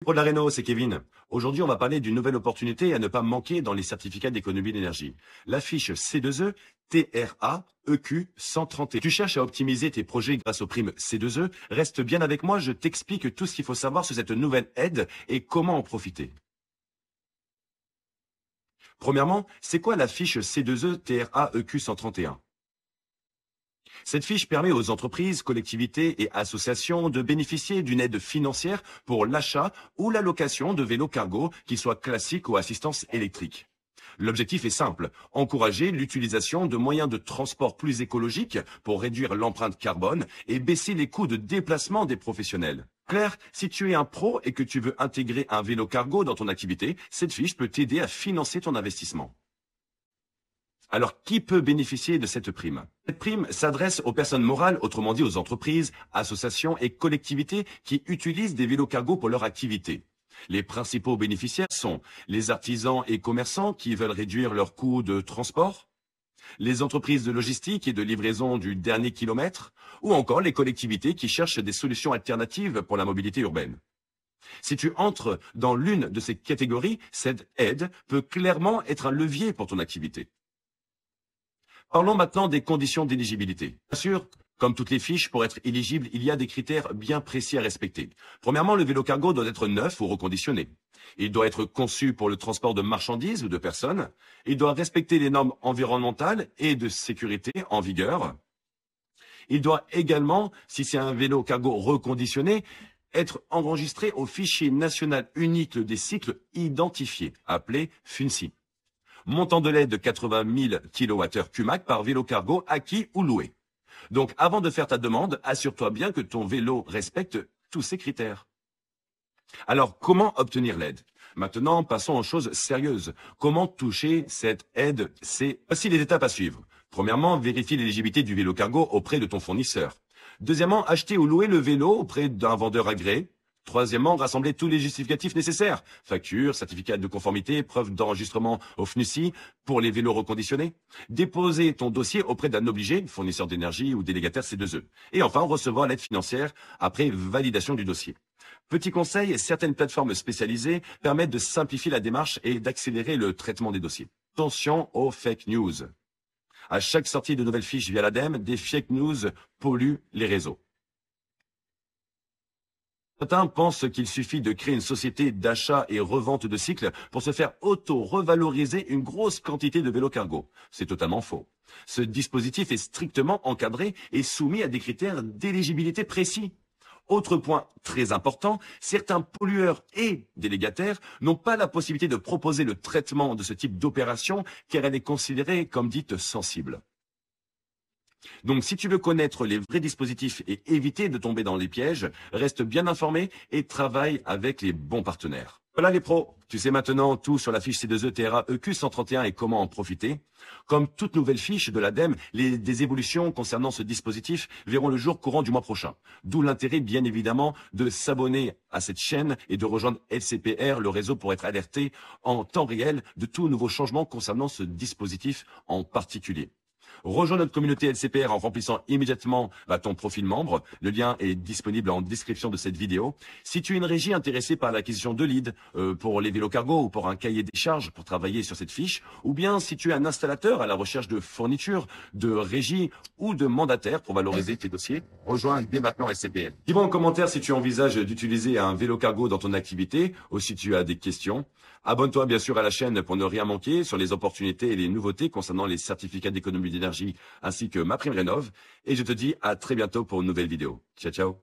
Pro de la Réno, c'est Kevin. Aujourd'hui, on va parler d'une nouvelle opportunité à ne pas manquer dans les certificats d'économie d'énergie. La fiche C2E TRA EQ 131. Tu cherches à optimiser tes projets grâce aux primes C2E? Reste bien avec moi, je t'explique tout ce qu'il faut savoir sur cette nouvelle aide et comment en profiter. Premièrement, c'est quoi la fiche C2E TRA EQ 131? Cette fiche permet aux entreprises, collectivités et associations de bénéficier d'une aide financière pour l'achat ou la location de vélos cargo, qu'ils soient classiques ou assistance électrique. L'objectif est simple, encourager l'utilisation de moyens de transport plus écologiques pour réduire l'empreinte carbone et baisser les coûts de déplacement des professionnels. Claire, si tu es un pro et que tu veux intégrer un vélo cargo dans ton activité, cette fiche peut t'aider à financer ton investissement. Alors, qui peut bénéficier de cette prime? Cette prime s'adresse aux personnes morales, autrement dit aux entreprises, associations et collectivités qui utilisent des vélos cargo pour leur activité. Les principaux bénéficiaires sont les artisans et commerçants qui veulent réduire leurs coûts de transport, les entreprises de logistique et de livraison du dernier kilomètre, ou encore les collectivités qui cherchent des solutions alternatives pour la mobilité urbaine. Si tu entres dans l'une de ces catégories, cette aide peut clairement être un levier pour ton activité. Parlons maintenant des conditions d'éligibilité. Bien sûr, comme toutes les fiches, pour être éligible, il y a des critères bien précis à respecter. Premièrement, le vélo cargo doit être neuf ou reconditionné. Il doit être conçu pour le transport de marchandises ou de personnes. Il doit respecter les normes environnementales et de sécurité en vigueur. Il doit également, si c'est un vélo cargo reconditionné, être enregistré au fichier national unique des cycles identifiés, appelé FUNCI. Montant de l'aide de 80 000 kWh CUMAC par vélo cargo acquis ou loué. Donc avant de faire ta demande, assure-toi bien que ton vélo respecte tous ces critères. Alors comment obtenir l'aide? Maintenant, passons aux choses sérieuses. Comment toucher cette aide? Voici les étapes à suivre. Premièrement, vérifie l'éligibilité du vélo cargo auprès de ton fournisseur. Deuxièmement, acheter ou louer le vélo auprès d'un vendeur agréé. Troisièmement, rassembler tous les justificatifs nécessaires. Facture, certificat de conformité, preuve d'enregistrement au FNUCI pour les vélos reconditionnés. Déposer ton dossier auprès d'un obligé, fournisseur d'énergie ou délégataire C2E. Et enfin, recevoir l'aide financière après validation du dossier. Petit conseil, certaines plateformes spécialisées permettent de simplifier la démarche et d'accélérer le traitement des dossiers. Attention aux fake news. À chaque sortie de nouvelles fiches via l'ADEME, des fake news polluent les réseaux. Certains pensent qu'il suffit de créer une société d'achat et revente de cycles pour se faire auto-revaloriser une grosse quantité de vélos cargo. C'est totalement faux. Ce dispositif est strictement encadré et soumis à des critères d'éligibilité précis. Autre point très important, certains pollueurs et délégataires n'ont pas la possibilité de proposer le traitement de ce type d'opération car elle est considérée comme dite sensible. Donc, si tu veux connaître les vrais dispositifs et éviter de tomber dans les pièges, reste bien informé et travaille avec les bons partenaires. Voilà les pros, tu sais maintenant tout sur la fiche C2E TRA EQ 131 et comment en profiter. Comme toute nouvelle fiche de l'ADEME, des évolutions concernant ce dispositif verront le jour courant du mois prochain. D'où l'intérêt, bien évidemment, de s'abonner à cette chaîne et de rejoindre LCPR, le réseau, pour être alerté en temps réel de tout nouveau changement concernant ce dispositif en particulier. Rejoins notre communauté LCPR en remplissant immédiatement ton profil membre. Le lien est disponible en description de cette vidéo. Si tu es une régie intéressée par l'acquisition de leads pour les vélos cargo ou pour un cahier des charges pour travailler sur cette fiche, ou bien si tu es un installateur à la recherche de fournitures, de régie ou de mandataires pour valoriser tes dossiers, rejoins dès maintenant LCPR. Dis-moi en commentaire si tu envisages d'utiliser un vélo cargo dans ton activité ou si tu as des questions. Abonne-toi bien sûr à la chaîne pour ne rien manquer sur les opportunités et les nouveautés concernant les certificats d'économie d'énergie ainsi que MaPrimeRénov'. Et je te dis à très bientôt pour une nouvelle vidéo. Ciao, ciao.